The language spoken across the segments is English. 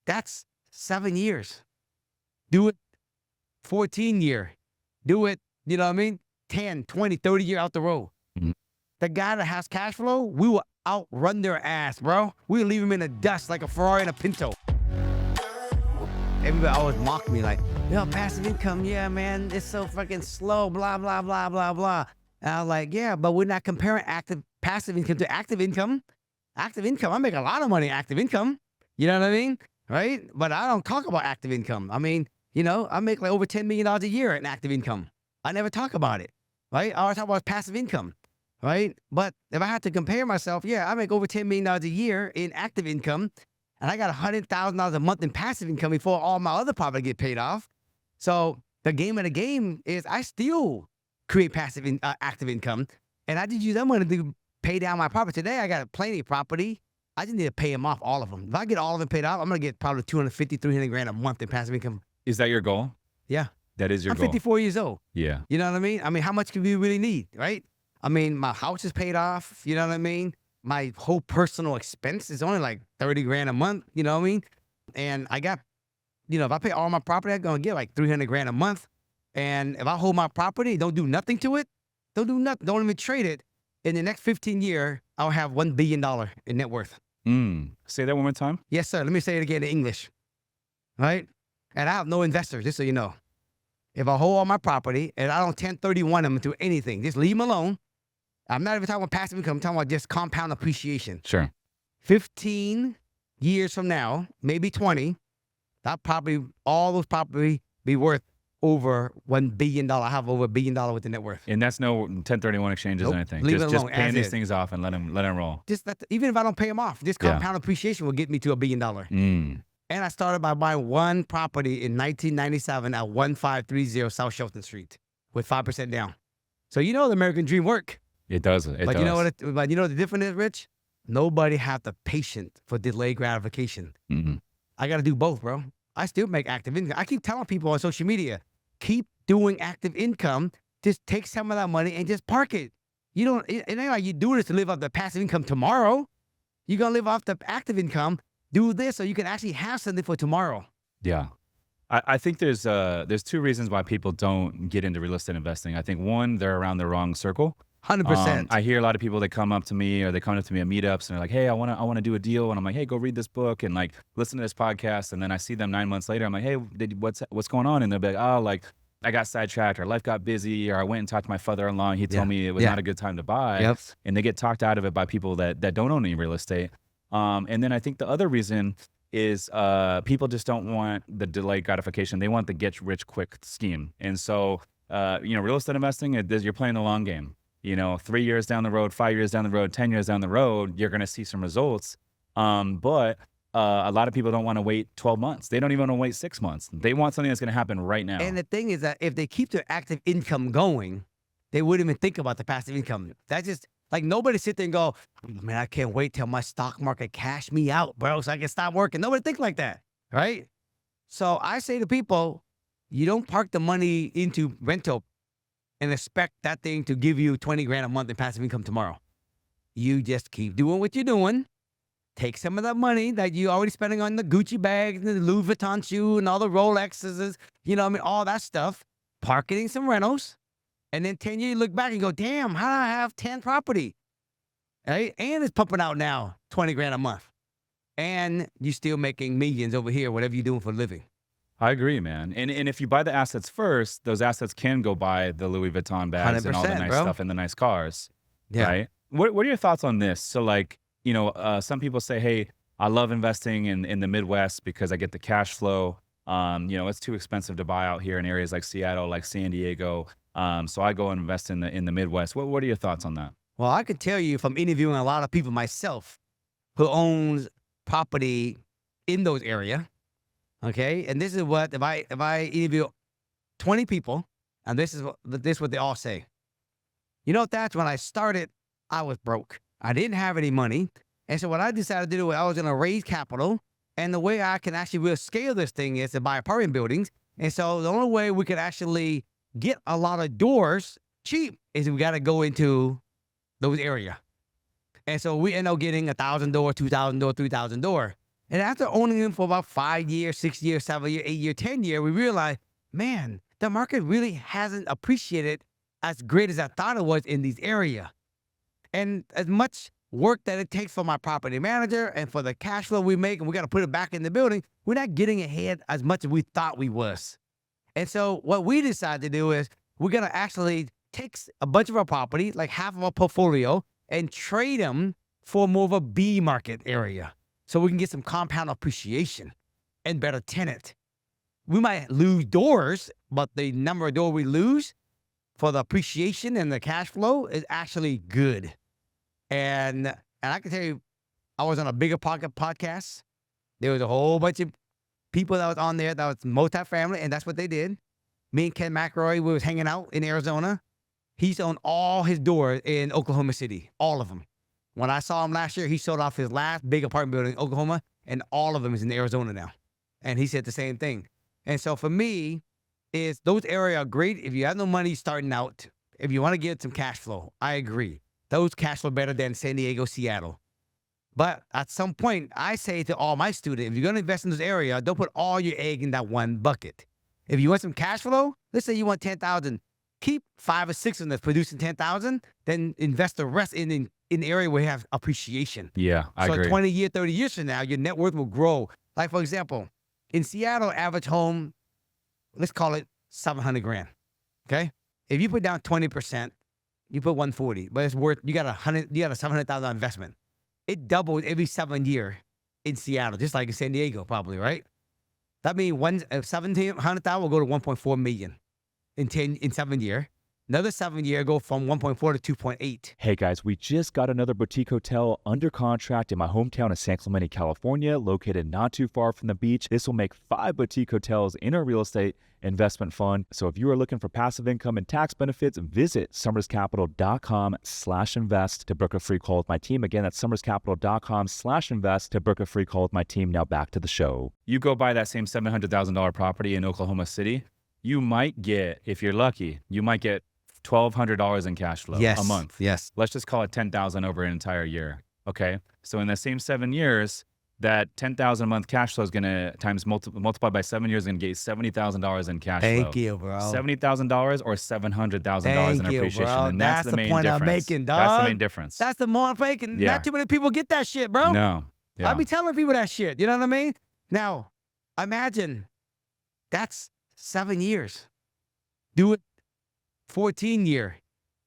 That's 7 years. Do it 14 year. Do it, you know what I mean? 10, 20, 30 year out the road. Mhm. The guy that has cash flow, we will outrun their ass, bro. We'll leave him in the dust like a Ferrari and a Pinto. Everybody always mock me like, yo, passive income, yeah, man, it's so fucking slow, blah, blah, blah, blah, blah. And I was like, yeah, but we're not comparing passive income to active income. Active income, I make a lot of money in active income. You know what I mean? Right? But I don't talk about active income. I mean, you know, I make like over $10 million a year in active income. I never talk about it, right? I always talk about passive income, right? But if I had to compare myself, yeah, I make over $10 million a year in active income. And I got $100,000 a month in passive income before all my other property get paid off. So the game of the game is I still create active income. And I just use that money to pay down my property. Today, I got plenty of property. I just need to pay them off, all of them. If I get all of them paid off, I'm going to get probably 250, 300 grand a month in passive income. Is that your goal? Yeah. That is your goal? I'm 54 years old. Yeah. You know what I mean? I mean, how much can we really need, right? I mean, my house is paid off. You know what I mean? My whole personal expense is only like 30 grand a month. You know what I mean? And I got, you know, if I pay all my property, I'm going to get like 300 grand a month. And if I hold my property, don't do nothing to it, don't do nothing, don't even trade it, in the next 15 years, I'll have $1 billion in net worth. Say that one more time. Yes, sir. Let me say it again in English. Right? And I have no investors, just so you know. If I hold all my property and I don't 1031 them into anything, just leave them alone. I'm not even talking about passive income. I'm talking about just compound appreciation. Sure. 15 years from now, maybe 20, all those property be worth over $1 billion. I have over $1 billion with the net worth. And that's no 1031 exchanges or anything. Leave it Just alone, paying as these is. things off and let them roll. Just even if I don't pay them off, just compound appreciation will get me to $1 billion. And I started by buying one property in 1997 at 1530 South Shelton Street with 5% down. So you know the American dream work. It does. But you know what the difference is, Rich? Nobody have the patience for delayed gratification. I got to do both, bro. I still make active income. I keep telling people on social media, keep doing active income. Just take some of that money and just park it. You don't. It ain't like you do this to live off the passive income tomorrow. You're gonna live off the active income. Do this so you can actually have something for tomorrow. Yeah. I think there's two reasons why people don't get into real estate investing. I think one, they're around the wrong circle. 100%. I hear a lot of people that come up to me or they come up to me at meetups and they're like, hey, I want to do a deal. And I'm like, hey, go read this book and like listen to this podcast. And then I see them 9 months later. I'm like, hey, what's going on? And they'll be like, oh, like I got sidetracked or life got busy or I went and talked to my father-in-law and he told me it was not a good time to buy. Yep. And they get talked out of it by people that don't own any real estate. And then I think the other reason is people just don't want the delayed gratification. They want the get rich quick scheme. And so, real estate investing, you're playing the long game. 3 years down the road, 5 years down the road, 10 years down the road, you're going to see some results. But a lot of people don't want to wait 12 months. They don't even want to wait 6 months. They want something that's going to happen right now. And the thing is that if they keep their active income going, they wouldn't even think about the passive income. That's just like nobody sit there and go, man, I can't wait till my stock market cash me out, bro, so I can stop working. Nobody think like that, right? So I say to people, you don't park the money into rental and expect that thing to give you 20 grand a month in passive income tomorrow. You just keep doing what you're doing. Take some of that money that you're already spending on the Gucci bags and the Louis Vuitton shoe and all the Rolexes, all that stuff. Park it in some rentals. And then 10 years, you look back and go, damn, how did I have 10 property? Right? And it's pumping out now 20 grand a month. And you're still making millions over here, whatever you're doing for a living. I agree, man. And if you buy the assets first, those assets can go buy the Louis Vuitton bags and all the nice stuff and the nice cars. Yeah. Right? What are your thoughts on this? So like, some people say, hey, I love investing in the Midwest because I get the cash flow. It's too expensive to buy out here in areas like Seattle, like San Diego. So I go and invest in the Midwest. What are your thoughts on that? Well, I could tell you from interviewing a lot of people myself who owns property in those areas. Okay, and this is what if I interview 20 people, and this is what they all say. That's when I started, I was broke. I didn't have any money, and so what I decided to do, I was going to raise capital, and the way I can actually really scale this thing is to buy apartment buildings. And so the only way we could actually get a lot of doors cheap is we got to go into those areas. And so we end up getting 1,000 door, 2,000 door, 3,000 door. And after owning them for about 5 years, 6 years, 7 years, 8 years, 10 years, we realized, man, the market really hasn't appreciated as great as I thought it was in these areas. And as much work that it takes for my property manager and for the cash flow we make, and we got to put it back in the building, we're not getting ahead as much as we thought we was. And so what we decided to do is we're going to actually take a bunch of our property, like half of our portfolio, and trade them for more of a B market area so we can get some compound appreciation and better tenant. We might lose doors, but the number of doors we lose for the appreciation and the cash flow is actually good. And I can tell you, I was on a Bigger Pocket podcast. There was a whole bunch of people that was on there that was multifamily, and that's what they did. Me and Ken McElroy, we was hanging out in Arizona. He's owned all his doors in Oklahoma City, all of them. When I saw him last year, he sold off his last big apartment building in Oklahoma, and all of them is in Arizona now. And he said the same thing. And so for me, is those areas are great if you have no money starting out. If you want to get some cash flow, I agree. Those cash flow better than San Diego, Seattle. But at some point, I say to all my students, if you're going to invest in this area, don't put all your egg in that one bucket. If you want some cash flow, let's say you want 10,000, keep 5 or 6 of them that's producing 10,000, then invest the rest in the area where you have appreciation. Yeah, I agree. So 20 years, 30 years from now, your net worth will grow. Like, for example, in Seattle, average home, let's call it 700 grand. Okay. If you put down 20%, you put 140, but it's worth, you got a $700,000 investment. It doubles every 7 years in Seattle, just like in San Diego, probably, right? That means $1,700,000 will go to 1.4 million in 7 years. Another 7 year go from 1.4 to 2.8. Hey guys, we just got another boutique hotel under contract in my hometown of San Clemente, California, located not too far from the beach. This will make 5 boutique hotels in our real estate investment fund. So if you are looking for passive income and tax benefits, visit summerscapital.com/invest to book a free call with my team. Again, that's summerscapital.com/invest to book a free call with my team. Now back to the show. You go buy that same $700,000 property in Oklahoma City, you might get, if you're lucky, you might get $1,200 in cash flow a month. Yes. Let's just call it 10,000 over an entire year. Okay. So in the same 7 years, that 10,000 a month cash flow is going to multiply by 7 years and get $70,000 in cash flow. Thank you, bro. $70,000 or $700,000 in Thank you, appreciation. bro. And that's the main point difference. I'm making, dog. That's the main difference. That's the more I'm making. Yeah. Not too many people get that shit, bro. No. Yeah. I be telling people that shit. You know what I mean? Now, imagine that's 7 years. Do it 14 year.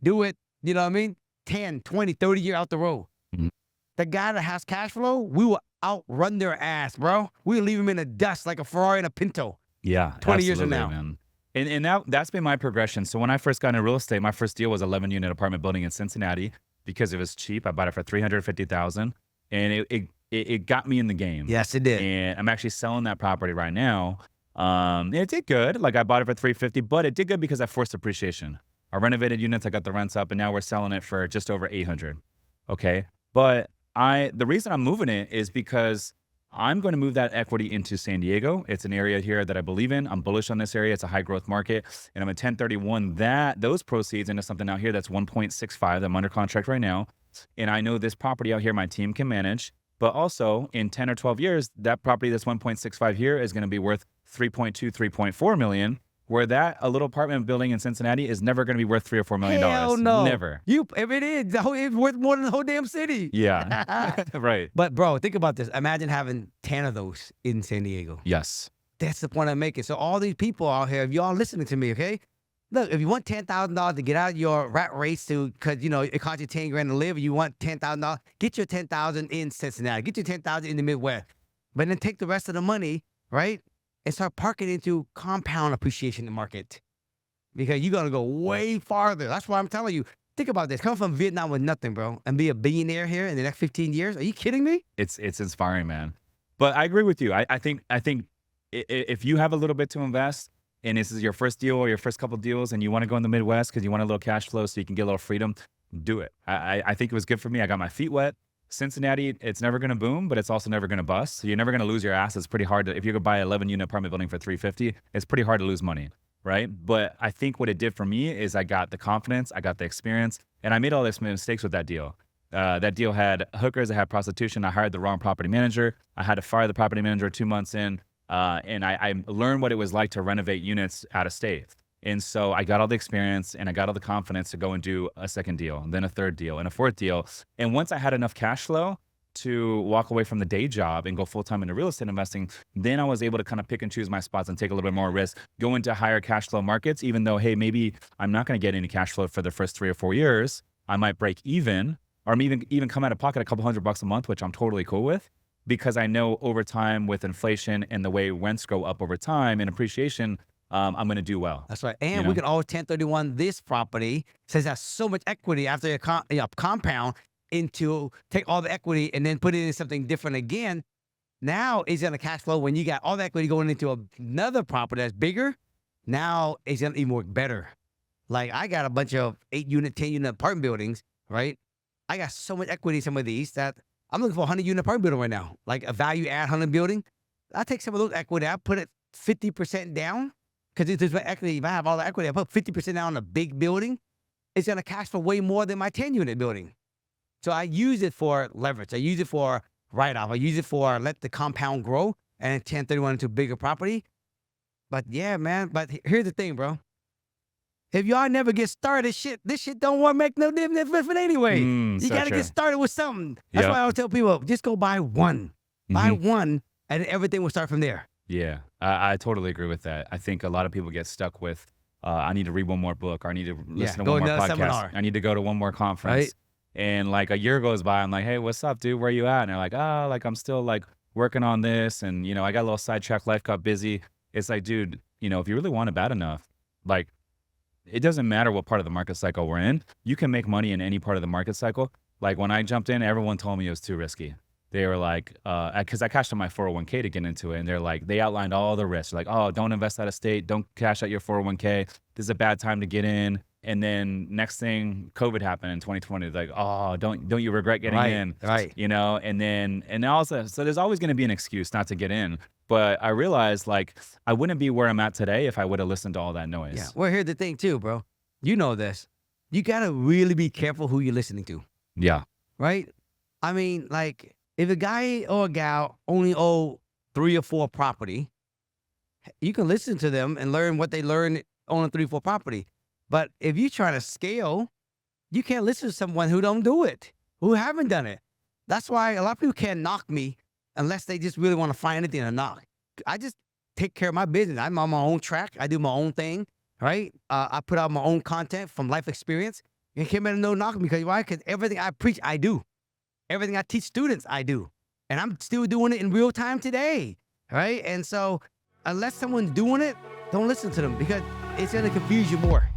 Do it, you know what I mean? 10, 20, 30 year out the road. Mhm. The guy that has cash flow, we will outrun their ass, bro. We'll leave him in the dust like a Ferrari and a Pinto. Yeah. 20 years from now. Man. And that's been my progression. So when I first got into real estate, my first deal was 11 unit apartment building in Cincinnati because it was cheap. I bought it for $350,000 and it got me in the game. Yes, it did. And I'm actually selling that property right now. It did good. Like I bought it for $350, but it did good because I forced appreciation. I renovated units, I got the rents up, and now we're selling it for just over $800. Okay. But the reason I'm moving it is because I'm going to move that equity into San Diego. It's an area here that I believe in. I'm bullish on this area. It's a high growth market. And I'm a 1031 those proceeds into something out here that's 1.65 that I'm under contract right now. And I know this property out here, my team can manage. But also in 10 or 12 years, that property that's 1.65 here is going to be worth 3.2, 3.4 million. Where a little apartment building in Cincinnati is never going to be worth $3 or $4 million. Hell no. Never. If it is, it's worth more than the whole damn city. Yeah. Right. But bro, think about this. Imagine having 10 of those in San Diego. Yes. That's the point I'm making. So all these people out here, if y'all listening to me, okay? Look, if you want $10,000 to get out of your rat race because, it costs you 10 grand to live, you want $10,000, get your 10,000 in Cincinnati. Get your 10,000 in the Midwest. But then take the rest of the money, right? And start parking into compound appreciation in the market. Because you're going to go way farther. That's why I'm telling you. Think about this. Come from Vietnam with nothing, bro, and be a billionaire here in the next 15 years. Are you kidding me? It's inspiring, man. But I agree with you. I think if you have a little bit to invest and this is your first deal or your first couple deals and you want to go in the Midwest because you want a little cash flow so you can get a little freedom, do it. I think it was good for me. I got my feet wet. Cincinnati, it's never going to boom, but it's also never going to bust. So you're never going to lose your ass. It's pretty hard if you could buy an 11 unit apartment building for $350, it's pretty hard to lose money, right? But I think what it did for me is I got the confidence, I got the experience, and I made all these mistakes with that deal. That deal had hookers, it had prostitution. I hired the wrong property manager. I had to fire the property manager 2 months in. And I learned what it was like to renovate units out of state. And so I got all the experience and I got all the confidence to go and do a second deal, and then a third deal and a fourth deal. And once I had enough cash flow to walk away from the day job and go full-time into real estate investing, then I was able to kind of pick and choose my spots and take a little bit more risk, go into higher cash flow markets, even though, hey, maybe I'm not going to get any cash flow for the first 3 or 4 years. I might break even, or even come out of pocket a couple $100 a month, which I'm totally cool with, because I know over time with inflation and the way rents go up over time and appreciation, I'm going to do well. That's right. And we can always 1031 this property, since it has so much equity after you compound into take all the equity and then put it in something different again. Now it's going to cash flow when you got all the equity going into another property that's bigger. Now it's going to even work better. Like I got a bunch of 8-unit, 10-unit apartment buildings, right? I got so much equity in some of these that I'm looking for a 100-unit apartment building right now, like a value add 100 building. I take some of those equity, I put it 50% down, because if there's equity, if I have all the equity, I put 50% down on a big building, it's going to cash for way more than my 10-unit building. So I use it for leverage. I use it for write-off. I use it for let the compound grow and 1031 into bigger property. But yeah, man, but here's the thing, bro. If y'all never get started, this shit don't want to make no difference anyway. You So got to true. get started with something. That's why I always tell people, just go buy one. Buy one, and everything will start from there. Yeah, I totally agree with that. I think a lot of people get stuck with, I need to read one more book, or I need to listen to go one more another podcast. seminar. I need to go to one more conference. Right. And like a year goes by, I'm like, hey, what's up, dude? Where you at? And they're like, oh, like I'm still like working on this. And, I got a little sidetracked, life got busy. It's like, dude, if you really want it bad enough, like it doesn't matter what part of the market cycle we're in. You can make money in any part of the market cycle. Like when I jumped in, everyone told me it was too risky. They were like, because I cashed on my 401k to get into it. And they're like, they outlined all the risks. Like, oh, don't invest out of state. Don't cash out your 401k. This is a bad time to get in. And then next thing, COVID happened in 2020. Like, oh, don't you regret getting in? Right. And also, so there's always going to be an excuse not to get in. But I realized like I wouldn't be where I'm at today if I would have listened to all that noise. Yeah. Well, here's the thing too, bro. You know this. You got to really be careful who you're listening to. Yeah. Right? I mean, like, if a guy or a gal only owe 3 or 4 property, you can listen to them and learn what they learned on a 3 or 4 property. But if you try to scale, you can't listen to someone who don't do it, who haven't done it. That's why a lot of people can't knock me unless they just really want to find anything to knock. I just take care of my business. I'm on my own track. I do my own thing, right? I put out my own content from life experience. You can't make no knock me because why? Because everything I preach, I do. Everything I teach students, I do. And I'm still doing it in real time today, right? And so unless someone's doing it, don't listen to them because it's going to confuse you more.